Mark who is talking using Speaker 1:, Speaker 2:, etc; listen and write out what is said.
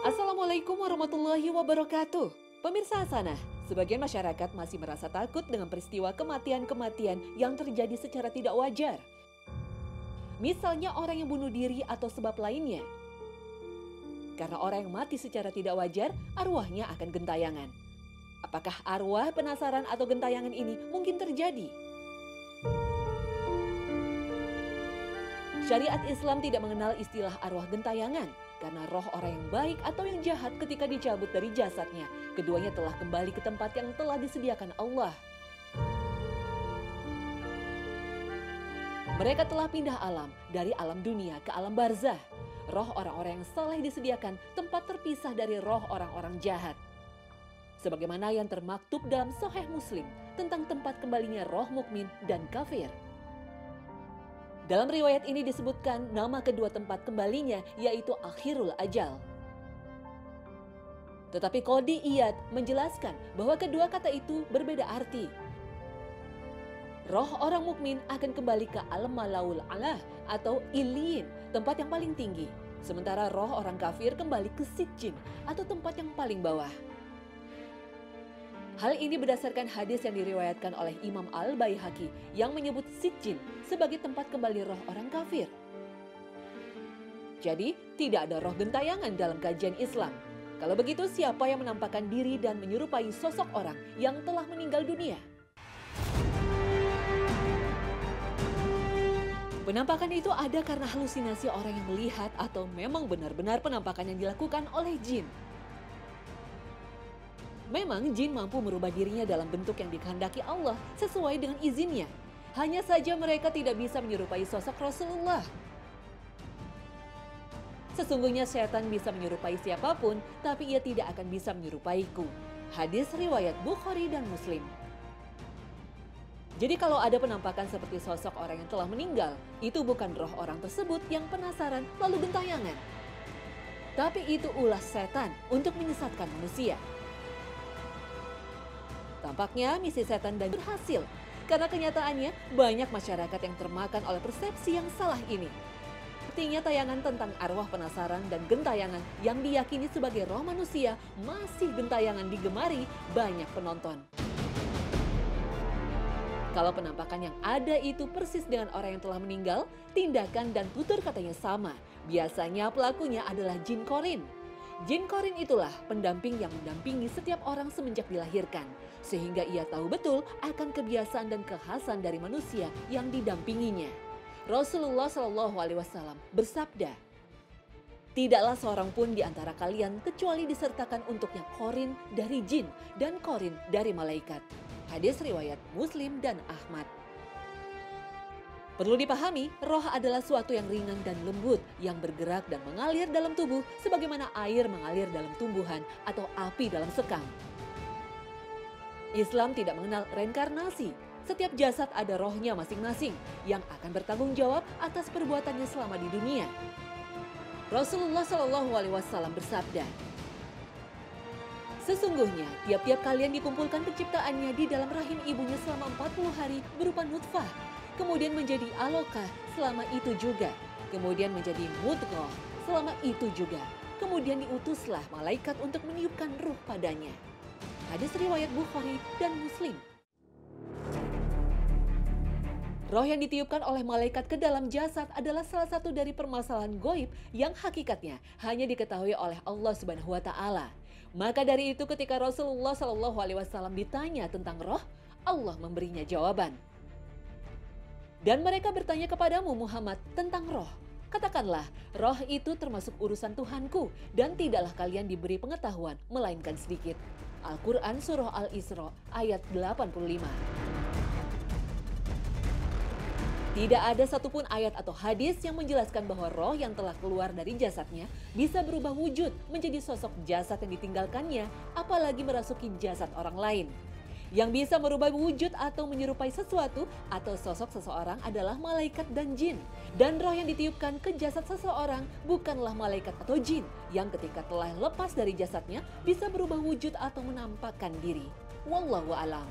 Speaker 1: Assalamualaikum warahmatullahi wabarakatuh. Pemirsa Hasanah, sebagian masyarakat masih merasa takut dengan peristiwa kematian-kematian yang terjadi secara tidak wajar. Misalnya orang yang bunuh diri atau sebab lainnya. Karena orang yang mati secara tidak wajar, arwahnya akan gentayangan. Apakah arwah penasaran atau gentayangan ini mungkin terjadi? Syariat Islam tidak mengenal istilah arwah gentayangan. Karena roh orang yang baik atau yang jahat ketika dicabut dari jasadnya, keduanya telah kembali ke tempat yang telah disediakan Allah. Mereka telah pindah alam, dari alam dunia ke alam barzah. Roh orang-orang yang saleh disediakan tempat terpisah dari roh orang-orang jahat. Sebagaimana yang termaktub dalam Sahih Muslim tentang tempat kembalinya roh mukmin dan kafir. Dalam riwayat ini disebutkan nama kedua tempat kembalinya yaitu akhirul ajal. Tetapi Qadhi Iyad menjelaskan bahwa kedua kata itu berbeda arti. Roh orang mukmin akan kembali ke alam malaul alah atau illiyin, tempat yang paling tinggi. Sementara roh orang kafir kembali ke sijjin atau tempat yang paling bawah. Hal ini berdasarkan hadis yang diriwayatkan oleh Imam Al-Baihaqi yang menyebut sijjin sebagai tempat kembali roh orang kafir. Jadi, tidak ada roh gentayangan dalam kajian Islam. Kalau begitu, siapa yang menampakkan diri dan menyerupai sosok orang yang telah meninggal dunia? Penampakan itu ada karena halusinasi orang yang melihat atau memang benar-benar penampakan yang dilakukan oleh jin. Memang jin mampu merubah dirinya dalam bentuk yang dikehendaki Allah sesuai dengan izinnya. Hanya saja mereka tidak bisa menyerupai sosok Rasulullah. Sesungguhnya setan bisa menyerupai siapapun, tapi ia tidak akan bisa menyerupaiku. Hadis riwayat Bukhari dan Muslim. Jadi kalau ada penampakan seperti sosok orang yang telah meninggal, itu bukan roh orang tersebut yang penasaran lalu gentayangan. Tapi itu ulah setan untuk menyesatkan manusia. Tampaknya misi setan dan berhasil, karena kenyataannya banyak masyarakat yang termakan oleh persepsi yang salah ini. Artinya tayangan tentang arwah penasaran dan gentayangan yang diyakini sebagai roh manusia masih gentayangan digemari banyak penonton. Kalau penampakan yang ada itu persis dengan orang yang telah meninggal, tindakan dan tutur katanya sama. Biasanya pelakunya adalah jin korin. Jin korin itulah pendamping yang mendampingi setiap orang semenjak dilahirkan. Sehingga ia tahu betul akan kebiasaan dan kekhasan dari manusia yang didampinginya. Rasulullah SAW bersabda, "Tidaklah seorang pun di antara kalian kecuali disertakan untuknya korin dari jin dan korin dari malaikat." Hadis riwayat Muslim dan Ahmad. Perlu dipahami, roh adalah suatu yang ringan dan lembut yang bergerak dan mengalir dalam tubuh sebagaimana air mengalir dalam tumbuhan atau api dalam sekam. Islam tidak mengenal reinkarnasi. Setiap jasad ada rohnya masing-masing yang akan bertanggung jawab atas perbuatannya selama di dunia. Rasulullah SAW bersabda, "Sesungguhnya tiap-tiap kalian dikumpulkan penciptaannya di dalam rahim ibunya selama 40 hari berupa nutfah, kemudian menjadi alaqah selama itu juga, kemudian menjadi mudghah selama itu juga, kemudian diutuslah malaikat untuk meniupkan ruh padanya." Hadis riwayat Bukhari dan Muslim. Roh yang ditiupkan oleh malaikat ke dalam jasad adalah salah satu dari permasalahan gaib yang hakikatnya hanya diketahui oleh Allah Subhanahu wa taala. Maka dari itu ketika Rasulullah SAW ditanya tentang roh, Allah memberinya jawaban. "Dan mereka bertanya kepadamu Muhammad tentang roh. Katakanlah, roh itu termasuk urusan Tuhanku dan tidaklah kalian diberi pengetahuan melainkan sedikit." Al-Quran Surah Al-Isra ayat 85. Tidak ada satupun ayat atau hadis yang menjelaskan bahwa roh yang telah keluar dari jasadnya bisa berubah wujud menjadi sosok jasad yang ditinggalkannya, apalagi merasuki jasad orang lain. Yang bisa merubah wujud atau menyerupai sesuatu atau sosok seseorang adalah malaikat dan jin. Dan roh yang ditiupkan ke jasad seseorang bukanlah malaikat atau jin yang ketika telah lepas dari jasadnya bisa berubah wujud atau menampakkan diri. Wallahu a'lam.